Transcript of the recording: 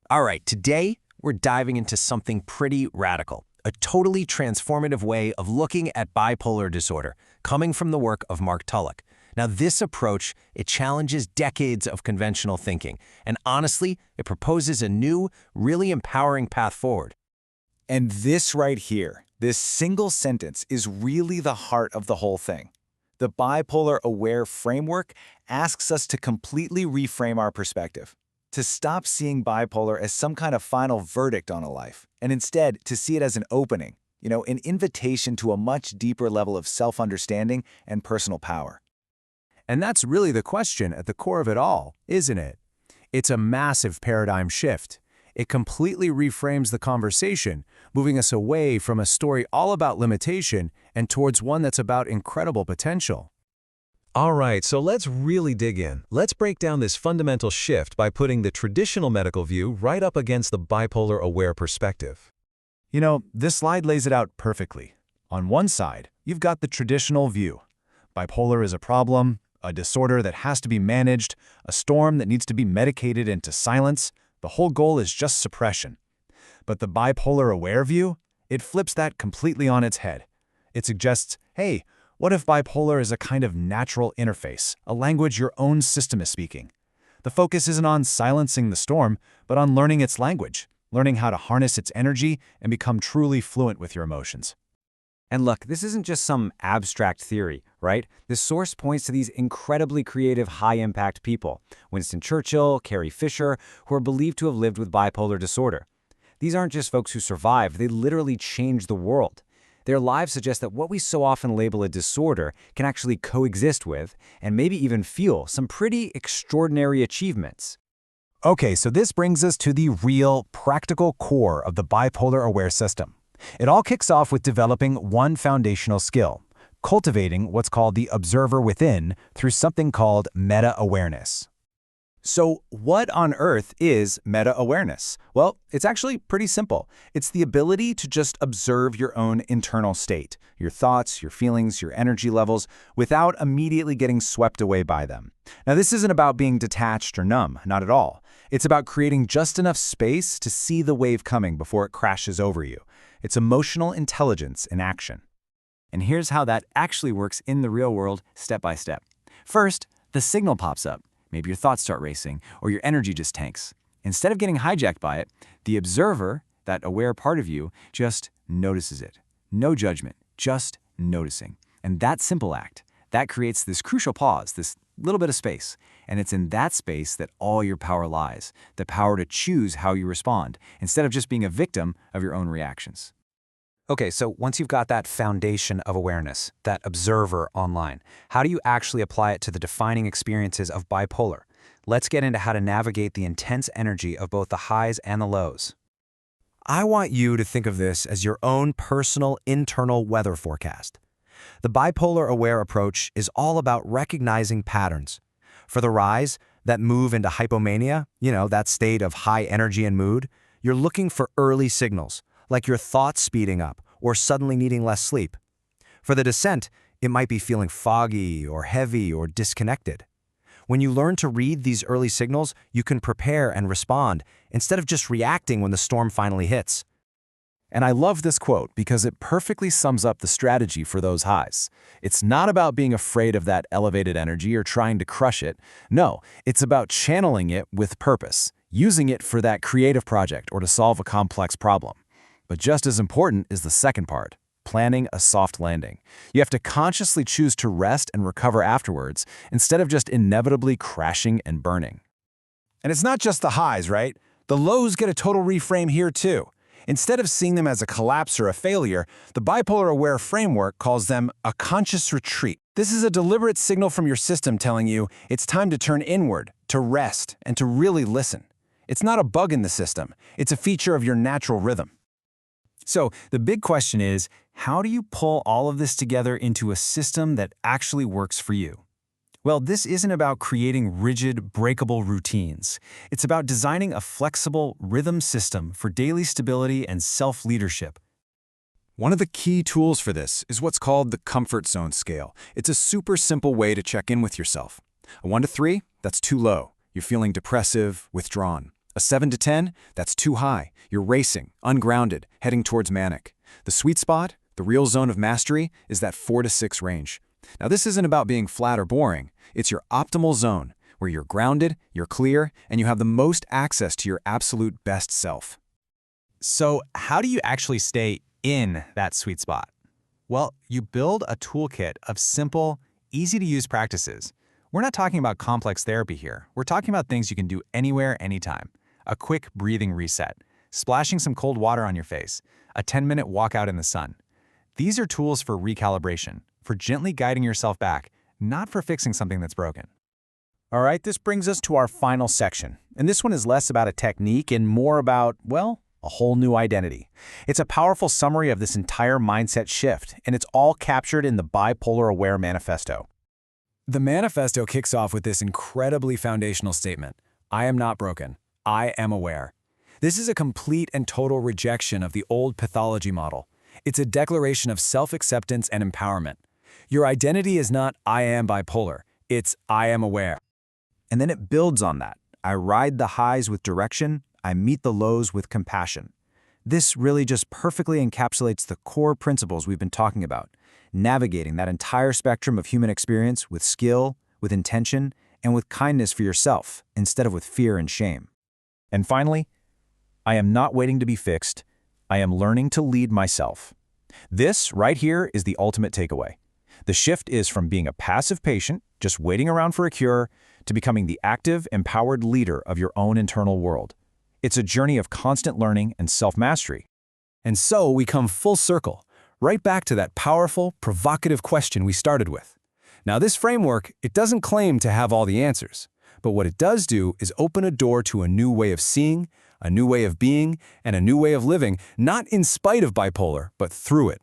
All right, today we're diving into something pretty radical, a totally transformative way of looking at bipolar disorder, coming from the work of Mark Tullk. Now, this approach, it challenges decades of conventional thinking, and honestly, it proposes a new, really empowering path forward. And this right here, this single sentence is really the heart of the whole thing. The Bipolar Aware Framework asks us to completely reframe our perspective, to stop seeing bipolar as some kind of final verdict on a life, and instead to see it as an opening, an invitation to a much deeper level of self-understanding and personal power. And that's really the question at the core of it all, isn't it? It's a massive paradigm shift. It completely reframes the conversation, moving us away from a story all about limitation and towards one that's about incredible potential. All right, so let's really dig in. Let's break down this fundamental shift by putting the traditional medical view right up against the bipolar aware perspective. This slide lays it out perfectly. On one side, you've got the traditional view. Bipolar is a problem, a disorder that has to be managed, a storm that needs to be medicated into silence. The whole goal is just suppression. But the bipolar aware view, it flips that completely on its head. It suggests, hey, what if bipolar is a kind of natural interface, a language your own system is speaking? The focus isn't on silencing the storm, but on learning its language, learning how to harness its energy and become truly fluent with your emotions. And look, this isn't just some abstract theory, right? This source points to these incredibly creative, high-impact people, Winston Churchill, Carrie, who are believed to have lived with bipolar disorder. These aren't just folks who survived, they literally changed the world. Their lives suggest that what we so often label a disorder can actually coexist with, and maybe even fuel, some pretty extraordinary achievements. Okay, so this brings us to the real, practical core of the bipolar aware system. It all kicks off with developing one foundational skill, cultivating what's called the observer within through something called meta-awareness. So what on earth is meta-awareness? Well, it's actually pretty simple. It's the ability to just observe your own internal state, your thoughts, your feelings, your energy levels, without immediately getting swept away by them. Now, this isn't about being detached or numb, not at all. It's about creating just enough space to see the wave coming before it crashes over you. It's emotional intelligence in action. And here's how that actually works in the real world, step by step. First, the signal pops up. Maybe your thoughts start racing, or your energy just tanks. Instead of getting hijacked by it, the observer, that aware part of you, just notices it. No judgment, just noticing. And that simple act, that creates this crucial pause, this little bit of space. And it's in that space that all your power lies, the power to choose how you respond, instead of just being a victim of your own reactions. Okay, so once you've got that foundation of awareness, that observer online, how do you actually apply it to the defining experiences of bipolar? Let's get into how to navigate the intense energy of both the highs and the lows. I want you to think of this as your own personal internal weather forecast. The bipolar aware approach is all about recognizing patterns. For the rise, that move into hypomania, that state of high energy and mood, you're looking for early signals, like your thoughts speeding up or suddenly needing less sleep. For the descent, it might be feeling foggy or heavy or disconnected. When you learn to read these early signals, you can prepare and respond instead of just reacting when the storm finally hits. And I love this quote because it perfectly sums up the strategy for those highs. It's not about being afraid of that elevated energy or trying to crush it. No, it's about channeling it with purpose, using it for that creative project or to solve a complex problem. But just as important is the second part, planning a soft landing. You have to consciously choose to rest and recover afterwards instead of just inevitably crashing and burning. And it's not just the highs, right? The lows get a total reframe here too. Instead of seeing them as a collapse or a failure, the Bipolar Aware Framework calls them a conscious retreat. This is a deliberate signal from your system telling you it's time to turn inward, to rest, and to really listen. It's not a bug in the system. It's a feature of your natural rhythm. So the big question is, how do you pull all of this together into a system that actually works for you? Well, this isn't about creating rigid, breakable routines. It's about designing a flexible rhythm system for daily stability and self-leadership. One of the key tools for this is what's called the comfort zone scale. It's a super simple way to check in with yourself. A 1 to 3, that's too low. You're feeling depressive, withdrawn. A 7 to 10, that's too high. You're racing, ungrounded, heading towards manic. The sweet spot, the real zone of mastery, is that 4 to 6 range. Now this isn't about being flat or boring. It's your optimal zone, where you're grounded, you're clear, and you have the most access to your absolute best self. So how do you actually stay in that sweet spot? Well, you build a toolkit of simple, easy-to-use practices. We're not talking about complex therapy here. We're talking about things you can do anywhere, anytime. A quick breathing reset, splashing some cold water on your face, a 10-minute walk out in the sun. These are tools for recalibration, for gently guiding yourself back, not for fixing something that's broken. All right, this brings us to our final section. And this one is less about a technique and more about, well, a whole new identity. It's a powerful summary of this entire mindset shift, and it's all captured in the Bipolar Aware Manifesto. The manifesto kicks off with this incredibly foundational statement: I am not broken. I am aware. This is a complete and total rejection of the old pathology model. It's a declaration of self-acceptance and empowerment. Your identity is not I am bipolar. It's I am aware. And then it builds on that. I ride the highs with direction. I meet the lows with compassion. This really just perfectly encapsulates the core principles we've been talking about, navigating that entire spectrum of human experience with skill, with intention, and with kindness for yourself, instead of with fear and shame. And finally, I am not waiting to be fixed. I am learning to lead myself. This right here is the ultimate takeaway. The shift is from being a passive patient, just waiting around for a cure, to becoming the active, empowered leader of your own internal world. It's a journey of constant learning and self-mastery. And so we come full circle, right back to that powerful, provocative question we started with. Now this framework, it doesn't claim to have all the answers, but what it does do is open a door to a new way of seeing, a new way of being, and a new way of living, not in spite of bipolar, but through it.